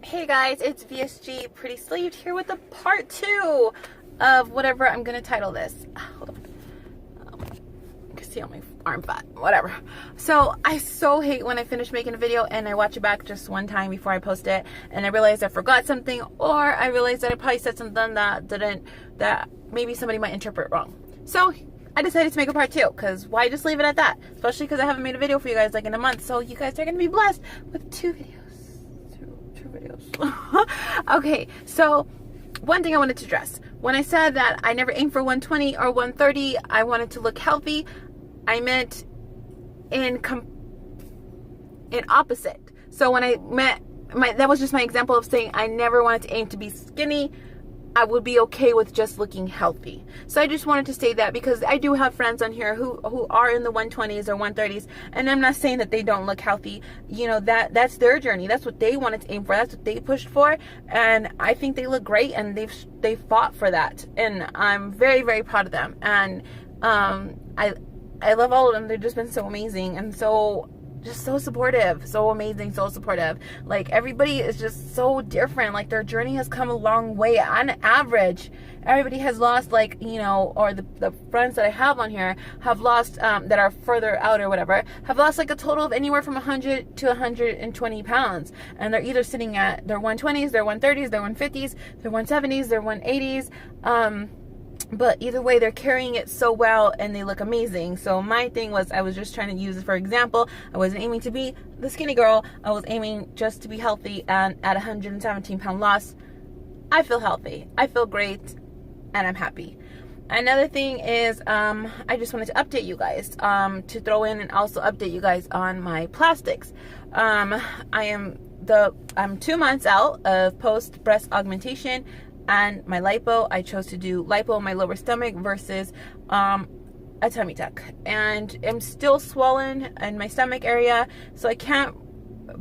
Hey guys, it's VSG Pretty Sleeved here with a part 2 of whatever I'm gonna title this. Hold on. You can see all my arm fat, whatever. So I so hate when I finish making a video and I watch it back just one time before I post it and I realize I forgot something, or I realize that I probably said something that maybe somebody might interpret wrong. So I decided to make a part 2, because why just leave it at that? Especially because I haven't made a video for you guys like in a month, so you guys are gonna be blessed with 2 videos. Okay, so one thing I wanted to address, when I said that I never aim for 120 or 130, I wanted to look healthy, I meant in opposite. So when I meant that was just my example of saying I never wanted to aim to be skinny. I would be okay with just looking healthy. So I just wanted to say that, because I do have friends on here who are in the 120s or 130s, and I'm not saying that they don't look healthy. You know, that's their journey. That's what they wanted to aim for. That's what they pushed for, and I think they look great, and they've fought for that, and I'm very, very proud of them. And I love all of them. They've just been so amazing and just so supportive, so amazing, so supportive. Like, everybody is just so different. Like, their journey has come a long way. On average, everybody has lost, like, you know, or the friends that I have on here have lost, that are further out or whatever, have lost like a total of anywhere from 100 to 120 pounds. And they're either sitting at their 120s, their 130s, their 150s, their 170s, their 180s. But either way, they're carrying it so well and they look amazing. So my thing was, I was just trying to use it for example. I wasn't aiming to be the skinny girl. I was aiming just to be healthy, and at 117-pound loss, I feel healthy. I feel great, and I'm happy. Another thing is, I just wanted to update you guys, to throw in and also update you guys on my plastics. I'm 2 months out of post breast augmentation. And my lipo, I chose to do lipo in my lower stomach versus a tummy tuck. And I'm still swollen in my stomach area, so I can't,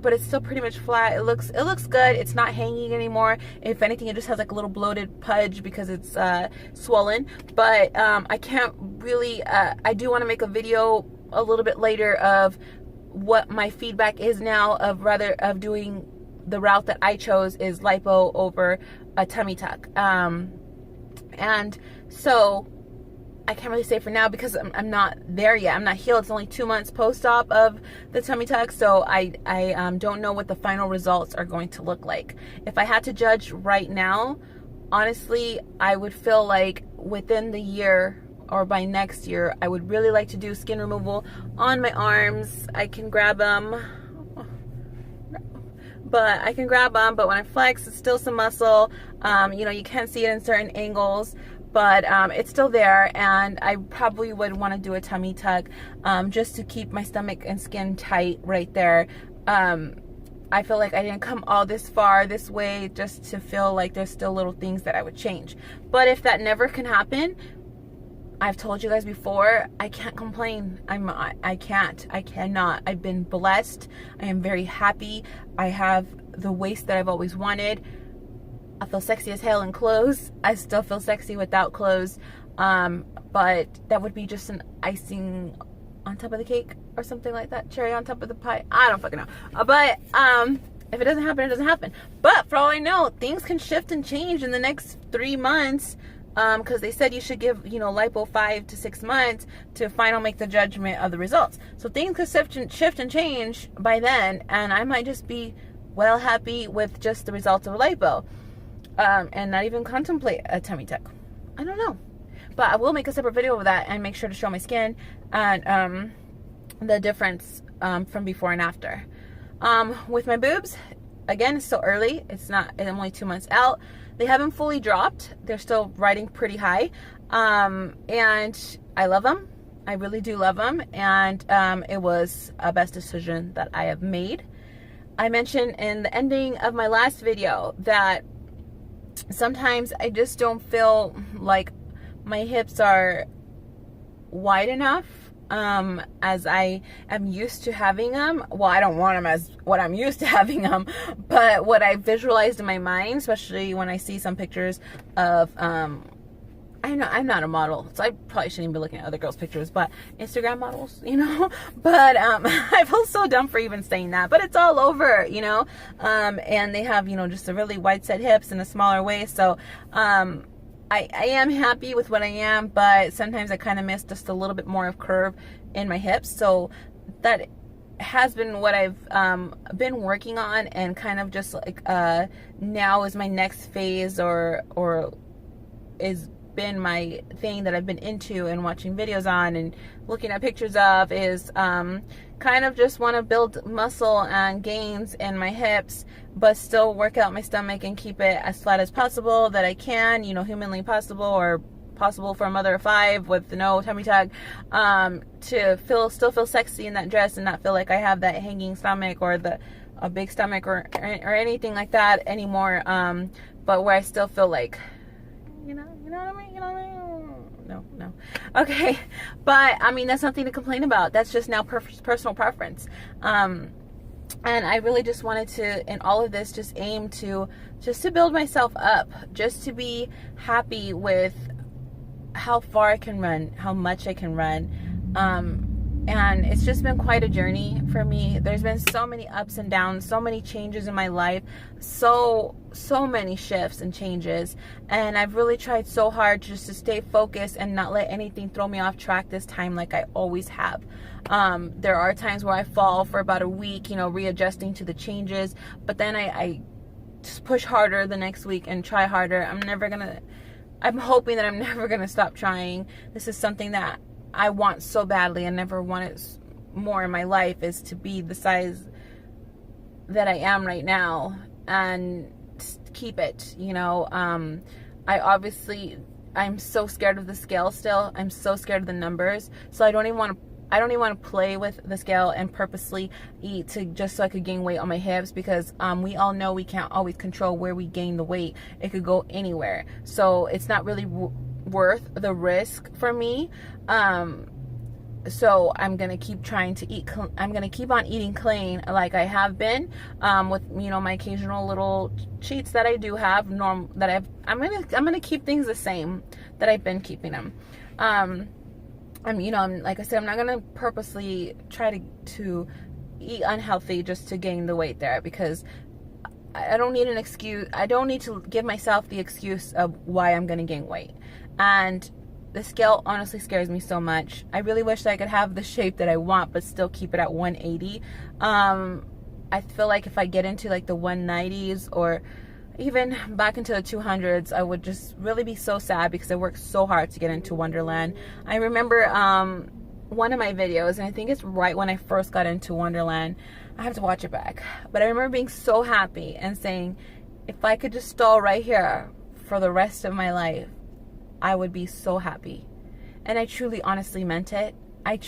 but it's still pretty much flat. It looks good. It's not hanging anymore. If anything, it just has like a little bloated pudge because it's swollen. But I can't really, I do want to make a video a little bit later of what my feedback is now of doing the route that I chose is lipo over a tummy tuck. And so I can't really say for now, because I'm not there yet. I'm not healed. It's only 2 months post-op of the tummy tuck, so I don't know what the final results are going to look like. If I had to judge right now, honestly, I would feel like within the year or by next year, I would really like to do skin removal on my arms. I can grab them. But I can grab them, but when I flex, it's still some muscle. You know, you can't see it in certain angles, but it's still there, and I probably would want to do a tummy tuck, just to keep my stomach and skin tight right there. I feel like I didn't come all this far this way just to feel like there's still little things that I would change. But if that never can happen, I've told you guys before, I can't complain. I cannot. I've been blessed. I am very happy. I have the waist that I've always wanted. I feel sexy as hell in clothes. I still feel sexy without clothes. But that would be just an icing on top of the cake or something like that. Cherry on top of the pie. I don't fucking know. But if it doesn't happen, it doesn't happen. But for all I know, things can shift and change in the next 3 months. Because they said you should give, you know, lipo 5 to 6 months to final make the judgment of the results. So things could shift and change by then, and I might just be well happy with just the results of lipo, and not even contemplate a tummy tuck. I don't know, but I will make a separate video of that and make sure to show my skin and the difference from before and after. With my boobs, again, it's still early. I'm only 2 months out. They haven't fully dropped. They're still riding pretty high. And I love them. I really do love them. And it was a best decision that I have made. I mentioned in the ending of my last video that sometimes I just don't feel like my hips are wide enough as I am used to having them. Well, I don't want them as what I'm used to having them, but what I visualized in my mind, especially when I see some pictures of I know I'm not a model, so I probably shouldn't even be looking at other girls' pictures, but Instagram models, you know. But I feel so dumb for even saying that, but it's all over, you know. And they have, you know, just a really wide set hips and a smaller waist. So I am happy with what I am, but sometimes I kind of miss just a little bit more of curve in my hips. So that has been what I've been working on, and kind of just like now is my next phase, or is been my thing that I've been into and watching videos on and looking at pictures of, is kind of just want to build muscle and gains in my hips, but still work out my stomach and keep it as flat as possible that I can, you know, humanly possible, or possible for a mother of 5 with no tummy tuck, to still feel sexy in that dress and not feel like I have that hanging stomach or a big stomach or anything like that anymore, but where I still feel like, you know what I mean? You know what I mean? No. Okay. But, I mean, that's nothing to complain about. That's just now personal preference. And I really just wanted to, in all of this, just aim to build myself up. Just to be happy with how far I can run, how much I can run. And it's just been quite a journey for me. There's been so many ups and downs, so many changes in my life, so many shifts and changes. And I've really tried so hard just to stay focused and not let anything throw me off track this time, like I always have. There are times where I fall for about a week, you know, readjusting to the changes, but then I just push harder the next week and try harder. I'm hoping that I'm never gonna stop trying. This is something that I want so badly and never wanted more in my life, is to be the size that I am right now and keep it, you know. I'm so scared of the scale still. I'm so scared of the numbers. So I don't even want to play with the scale and purposely eat just so I could gain weight on my hips, because we all know we can't always control where we gain the weight. It could go anywhere. So it's not really worth the risk for me. So I'm gonna keep trying to eat. I'm gonna keep on eating clean like I have been, with, you know, my occasional little cheats that I do have. I'm gonna keep things the same that I've been keeping them. Like I said, I'm not gonna purposely try to eat unhealthy just to gain the weight there, because I don't need an excuse. I don't need to give myself the excuse of why I'm gonna gain weight. And the scale honestly scares me so much. I really wish that I could have the shape that I want, but still keep it at 180. I feel like if I get into like the 190s or even back into the 200s, I would just really be so sad, because I worked so hard to get into Wonderland. I remember one of my videos, and I think it's right when I first got into Wonderland. I have to watch it back. But I remember being so happy and saying, if I could just stall right here for the rest of my life, I would be so happy. And I truly, honestly meant it. I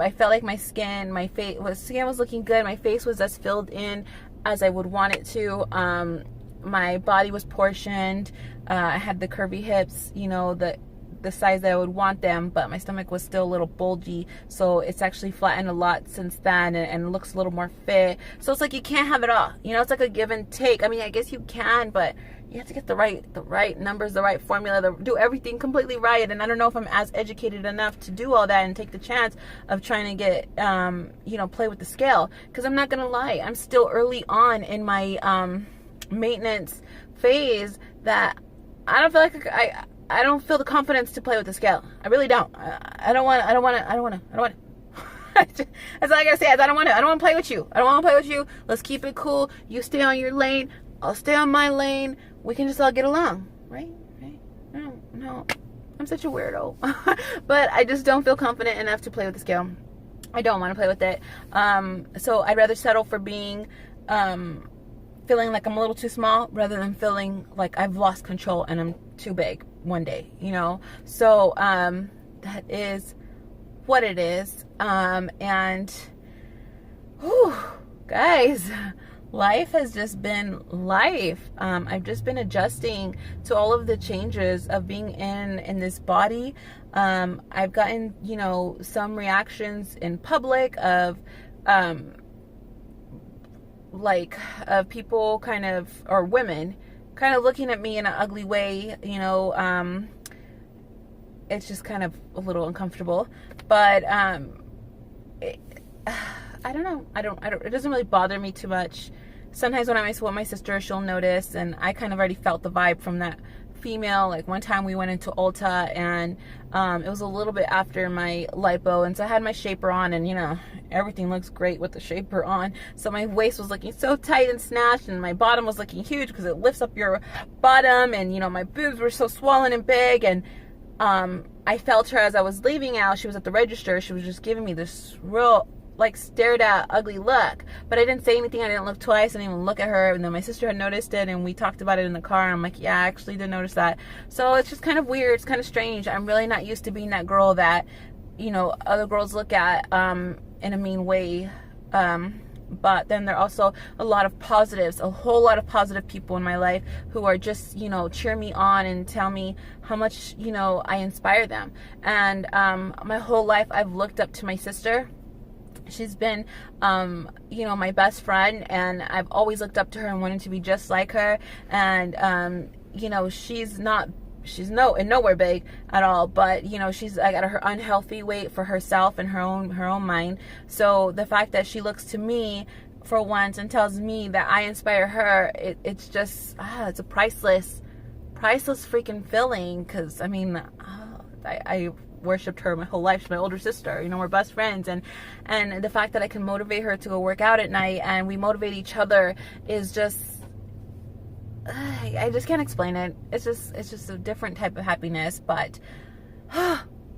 felt like my skin was looking good. My face was as filled in as I would want it to. My body was portioned. I had the curvy hips, you know, the size that I would want them, but my stomach was still a little bulgy, so it's actually flattened a lot since then, and looks a little more fit. So it's like you can't have it all, you know. It's like a give and take. I mean, I guess you can, but you have to get the right numbers, the right formula, do everything completely right. And I don't know if I'm as educated enough to do all that and take the chance of trying to get play with the scale, because I'm not gonna lie, I'm still early on in my maintenance phase that I don't feel like I don't feel the confidence to play with the scale. I really don't. I don't want to. That's all I gotta say. I don't want to play with you. I don't want to play with you. Let's keep it cool. You stay on your lane. I'll stay on my lane. We can just all get along, right? No. I'm such a weirdo. But I just don't feel confident enough to play with the scale. I don't want to play with it. So I'd rather settle for being feeling like I'm a little too small, rather than feeling like I've lost control and I'm too big one day, you know. So that is what it is. And whew, guys, life has just been life. I've just been adjusting to all of the changes of being in this body. I've gotten, some reactions in public of people or women kind of looking at me in an ugly way, you know. It's just kind of a little uncomfortable, but I don't know. I don't. It doesn't really bother me too much. Sometimes when I'm with my sister, she'll notice, and I kind of already felt the vibe from that female. Like one time we went into Ulta, and it was a little bit after my lipo, and so I had my shaper on, and you know, everything looks great with the shaper on. So my waist was looking so tight and snatched, and my bottom was looking huge because it lifts up your bottom, and you know, my boobs were so swollen and big, and I felt her as I was leaving out. She was at the register. She was just giving me this real, like, stared at ugly look, but I didn't say anything. I didn't look twice. I didn't even look at her. And then my sister had noticed it, and we talked about it in the car, and I'm like, yeah, I actually did notice that. So it's just kind of weird. It's kind of strange. I'm really not used to being that girl that, you know, other girls look at in a mean way. But then there are also a lot of positives, a whole lot of positive people in my life who are just, you know, cheer me on and tell me how much, you know, I inspire them. And my whole life I've looked up to my sister. She's been, you know, my best friend, and I've always looked up to her and wanted to be just like her. And, you know, she's nowhere big at all, but you know, she's like at her unhealthy weight for herself and her own mind. So the fact that she looks to me for once and tells me that I inspire her, it's just it's a priceless freaking feeling. Because I mean, I worshipped her my whole life. She's my older sister, you know, we're best friends, and the fact that I can motivate her to go work out at night and we motivate each other is just, I just can't explain it. It's just a different type of happiness. But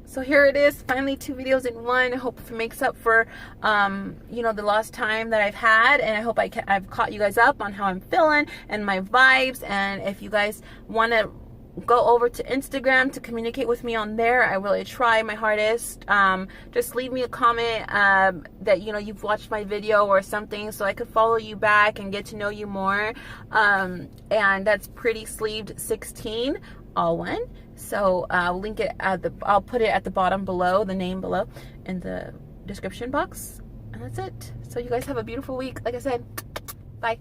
so here it is, finally 2 videos in one. I hope it makes up for you know, the lost time that I've had, and I hope I've caught you guys up on how I'm feeling and my vibes. And if you guys want to go over to Instagram to communicate with me on there, I really try my hardest. Just leave me a comment that, you know, you've watched my video or something, so I could follow you back and get to know you more. And that's Pretty Sleeved 16, all one. So I'll link it I'll put it at the bottom below, the name below in the description box, and that's it. So you guys have a beautiful week. Like I said, bye.